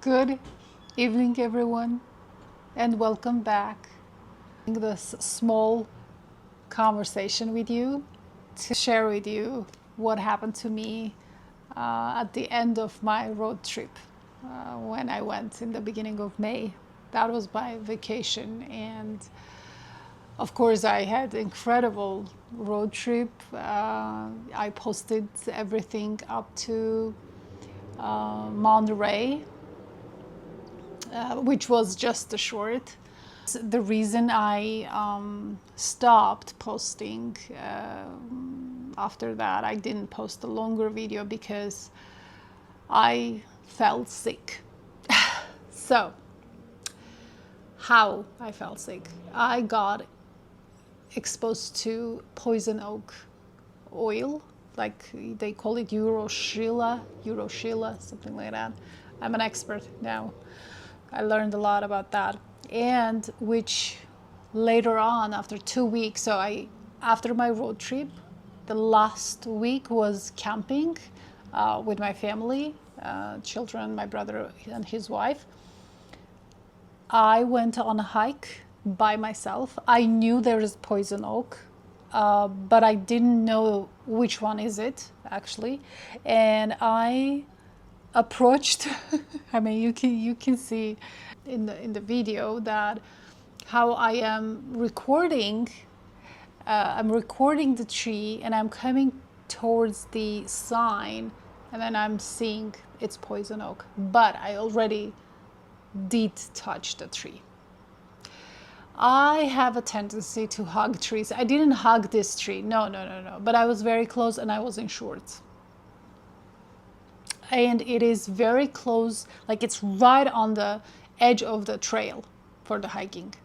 Good evening, everyone, and welcome back. This small conversation with you to share with you what happened to me at the end of my road trip when I went in the beginning of May. That was my vacation, and of course, I had incredible road trip. I posted everything up to Monterey, which was just a short. The reason I stopped posting after that, I didn't post a longer video because I felt sick. So, how I felt sick? I got exposed to poison oak oil, like they call it Euroshila, something like that. I'm an expert now. I learned a lot about that, and which later on, after 2 weeks, after my road trip, the last week was camping with my family, children, my brother and his wife. I went on a hike by myself. I knew there is poison oak, but I didn't know which one is it actually, and I approached I mean, you can see in the video that how I am recording. I'm recording the tree and I'm coming towards the sign, and then I'm seeing it's poison oak, but I already did touch the tree. I have a tendency to hug trees. I didn't hug this tree, no, but I was very close and I was in shorts. And it is very close, like it's right on the edge of the trail for the hiking.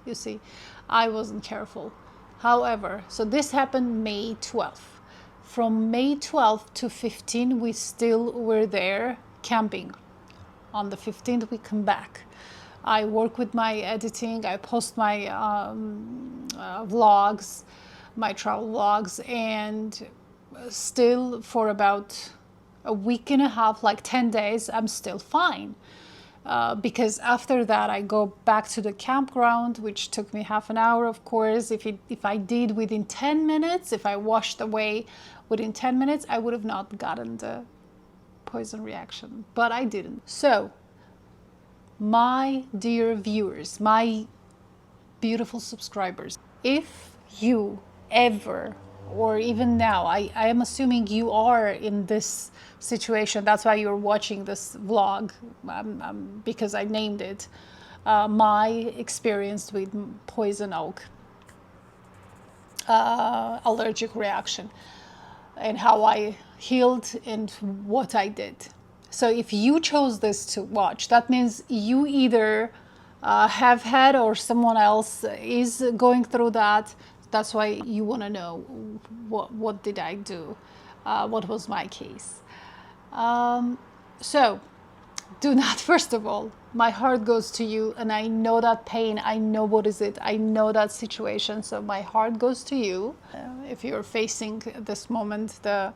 You see, I wasn't careful. However, so this happened May 12th. From May 12th to 15th, we still were there camping. On the 15th, we come back. I work with my editing. I post my vlogs, my travel vlogs, and still for about a week and a half, like 10 days, I'm still fine. Because after that, I go back to the campground, which took me half an hour, of course. If I did within 10 minutes, if I washed away within 10 minutes, I would have not gotten the poison reaction, but I didn't. So, my dear viewers, my beautiful subscribers, if you ever, or even now, I am assuming you are in this situation, that's why you're watching this vlog, because I named it my experience with poison oak allergic reaction, and how I healed and what I did. So if you chose this to watch, that means you either have had, or someone else is going through that. That's why you want to know what did I do, what was my case. So do not, first of all, my heart goes to you, and I know that pain, I know what is it, I know that situation, so my heart goes to you. If you're facing at this moment the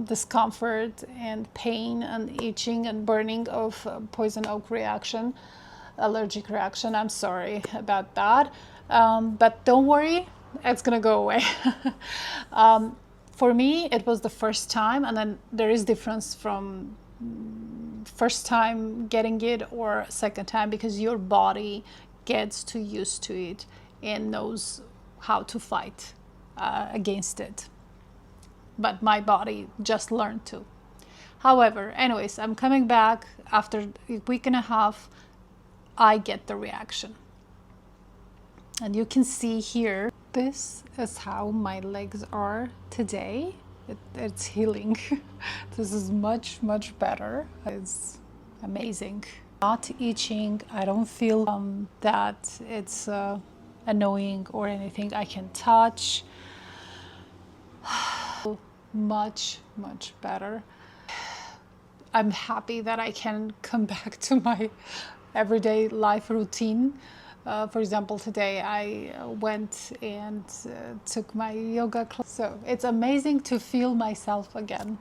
discomfort and pain and itching and burning of poison oak reaction, allergic reaction, I'm sorry about that, but don't worry, it's gonna go away. For me, it was the first time, and then there is difference from first time getting it or second time, because your body gets too used to it and knows how to fight against it. But my body just learned to. However, anyways, I'm coming back after a week and a half. I get the reaction, and you can see here, this is how my legs are today. It's healing. This is much better. It's amazing. Not itching. I don't feel that it's annoying or anything. I can touch. Much better. I'm happy that I can come back to my everyday life routine. For example, today I went and took my yoga class. So it's amazing to feel myself again.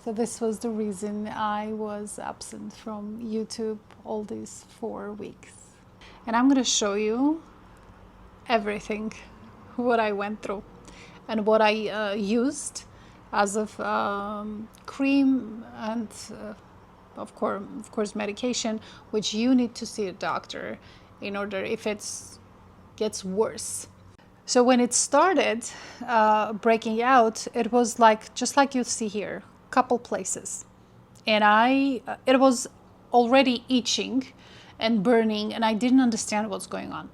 So this was the reason I was absent from YouTube all these 4 weeks. And I'm going to show you everything, what I went through and what I used as of cream and of course medication, which you need to see a doctor in order if it gets worse. So when it started breaking out, it was like just like you see here, couple places, and it was already itching and burning, and I didn't understand what's going on.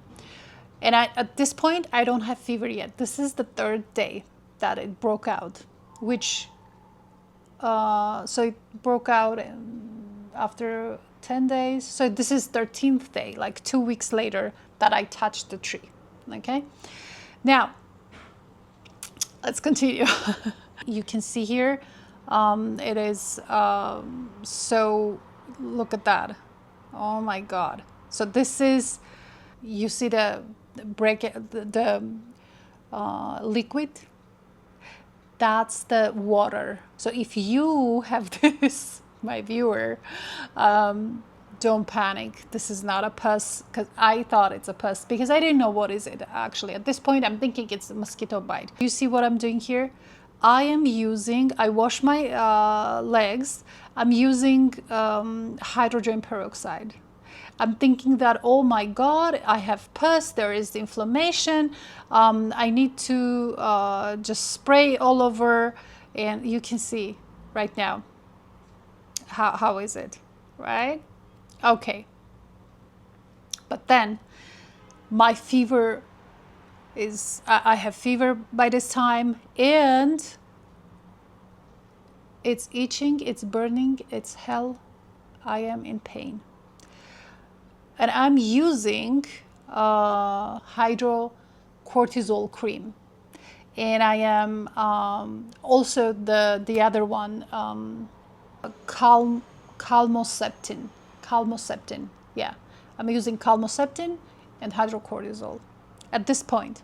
And at this point, I don't have fever yet. This is the 3rd day that it broke out, which so it broke out after 10 days. So this is 13th day, like 2 weeks later that I touched the tree. Okay, now let's continue. You can see here, it is so look at that. Oh my God. So this is, you see the liquid, that's the water. So if you have this, my viewer, don't panic. This is not a pus, because I thought it's a pus because I didn't know what is it actually. At this point, I'm thinking it's a mosquito bite. You see what I'm doing here? I wash my legs. I'm using hydrogen peroxide. I'm thinking that, oh my God, I have pus, there is inflammation. I need to just spray all over. And you can see right now, how is it, right? Okay. But then my fever is, I have fever by this time, and it's itching, it's burning, it's hell. I am in pain. And I'm using hydrocortisol cream. And I am also the other one, calmoseptin. Yeah, I'm using calmoseptin and hydrocortisol. At this point,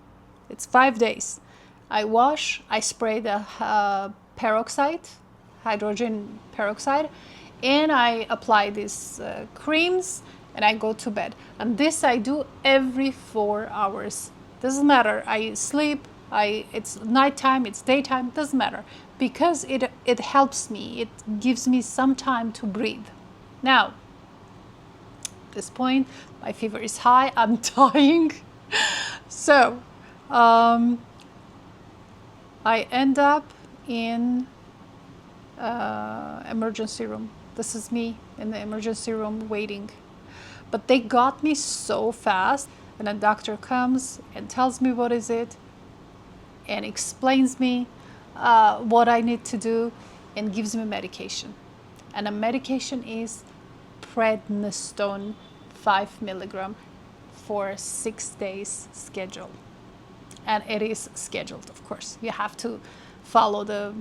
it's 5 days. I wash, I spray the peroxide, hydrogen peroxide, and I apply these creams, and I go to bed. And this I do every 4 hours. Doesn't matter. I sleep. It's nighttime. It's daytime. Doesn't matter, because it helps me. It gives me some time to breathe. Now, at this point, my fever is high. I'm dying. So, I end up in emergency room. This is me in the emergency room waiting. But they got me so fast, and a doctor comes and tells me what is it, and explains me what I need to do, and gives me medication. And the medication is prednisone 5 milligram for 6 days schedule. And it is scheduled, of course. You have to follow the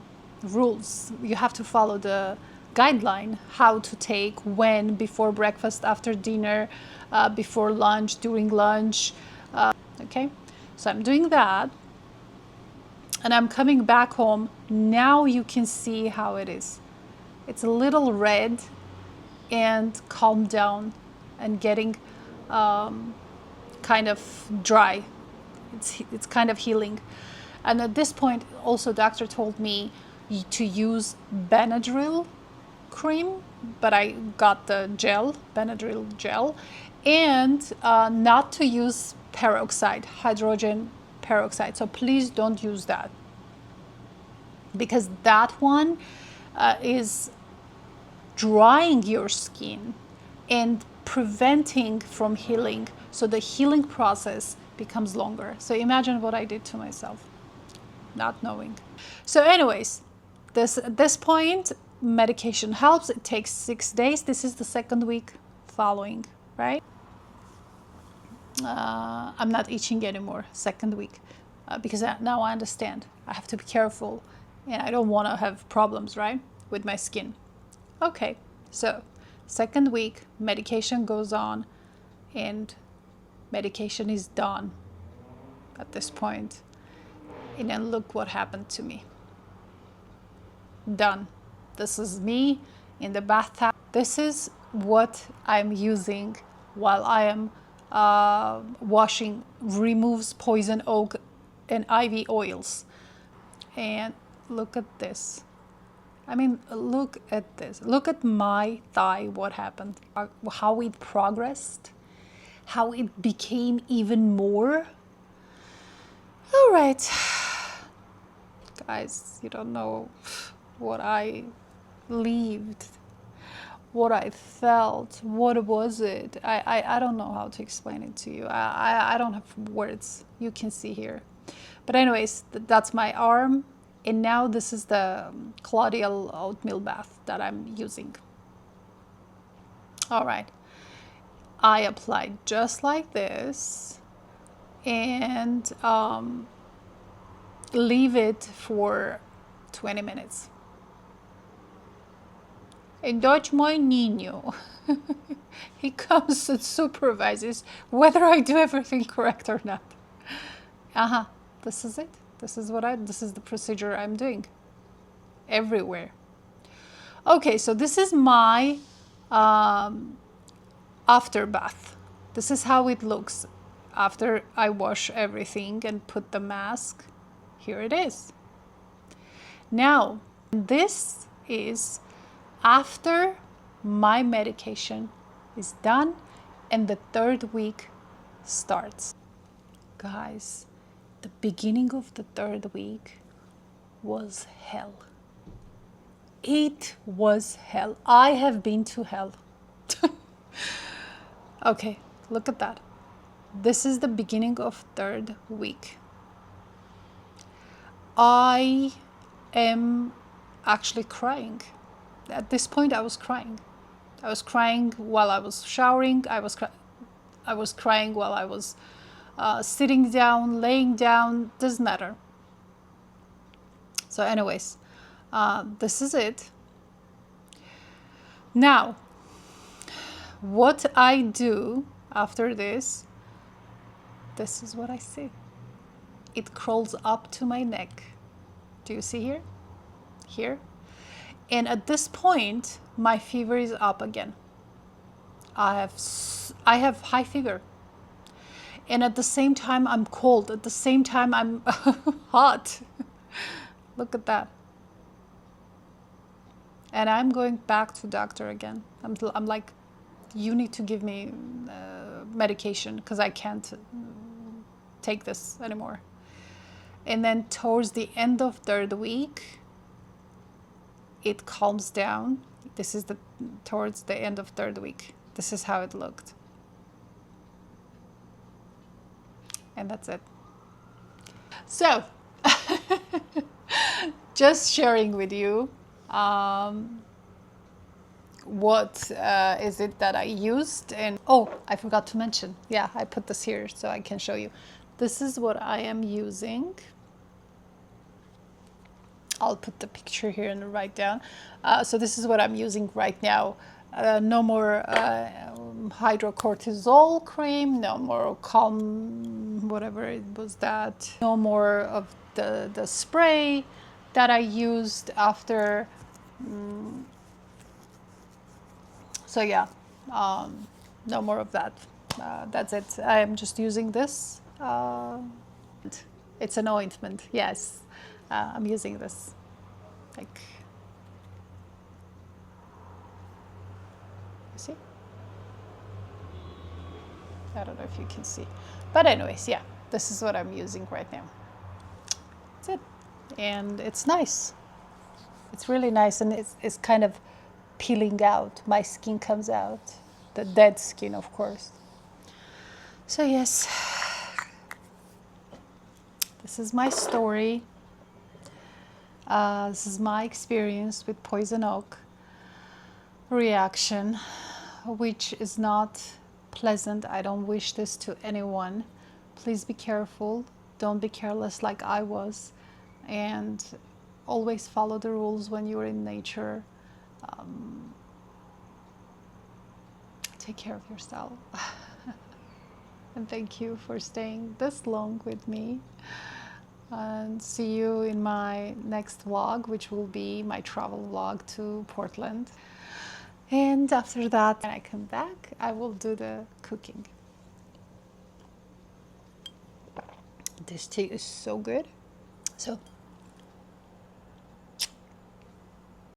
rules. You have to follow the guideline, how to take, when, before breakfast, after dinner, before lunch, during lunch. Okay, so I'm doing that, and I'm coming back home. Now you can see how it is. It's a little red and calmed down and getting kind of dry. It's kind of healing. And at this point, also doctor told me to use Benadryl cream, but I got the gel, Benadryl gel, and not to use peroxide, hydrogen peroxide. So please don't use that, because that one is drying your skin and preventing from healing. So the healing process becomes longer. So imagine what I did to myself, not knowing. So anyways, at this point, medication helps. It takes 6 days. This is the 2nd week following, right? I'm not itching anymore, 2nd week, because now I understand. I have to be careful, and I don't want to have problems, right, with my skin. Okay, so 2nd week, medication goes on, and medication is done at this point. And then look what happened to me. Done. This is me in the bathtub. This is what I'm using while I am washing. Removes poison oak and ivy oils. And look at this. I mean, look at this. Look at my thigh, what happened, how it progressed, how it became even more. All right, guys, you don't know what I lived, what I felt, what was it? I don't know how to explain it to you. I don't have words. You can see here. But anyways, that's my arm. And now this is the Claudial oatmeal bath that I'm using. All right. I applied just like this and leave it for 20 minutes. And Dodge my niño. He comes and supervises whether I do everything correct or not. This is it. This is the procedure I'm doing everywhere. Okay, so this is my after bath. This is how it looks after I wash everything and put the mask. Here it is. Now, this is after my medication is done and the 3rd week starts. Guys, the beginning of the 3rd week was hell. It was hell. I have been to hell. Okay, look at that. This is the beginning of 3rd week. I am actually crying. At this point, I was crying. I was crying while I was showering. I was crying while I was sitting down, laying down, doesn't matter. So anyways, this is it. Now, what I do after this is what I see. It crawls up to my neck. Do you see here? Here? And at this point, my fever is up again. I have high fever. And at the same time, I'm cold. At the same time, I'm hot. Look at that. And I'm going back to doctor again. I'm like, you need to give me medication because I can't take this anymore. And then towards the end of 3rd week, it calms down. This is towards the end of 3rd week. This is how it looked. And that's it. So, just sharing with you what is it that I used. And oh, I forgot to mention. Yeah, I put this here so I can show you. This is what I am using. I'll put the picture here and write down. So this is what I'm using right now. No more hydrocortisol cream, no more calm, whatever it was that. No more of the spray that I used after. So yeah, no more of that. That's it. I am just using this. It's an ointment, yes. I'm using this, like, you see? I don't know if you can see. But anyways, yeah, this is what I'm using right now. That's it. And it's nice. It's really nice, and it's kind of peeling out. My skin comes out. The dead skin, of course. So yes, this is my story. This is my experience with poison oak reaction, which is not pleasant. I don't wish this to anyone. Please be careful. Don't be careless like I was. And always follow the rules when you're in nature. Take care of yourself. And thank you for staying this long with me. and see you in my next vlog, which will be my travel vlog to Portland. And after that, when I come back, I will do the cooking. This tea is so good. So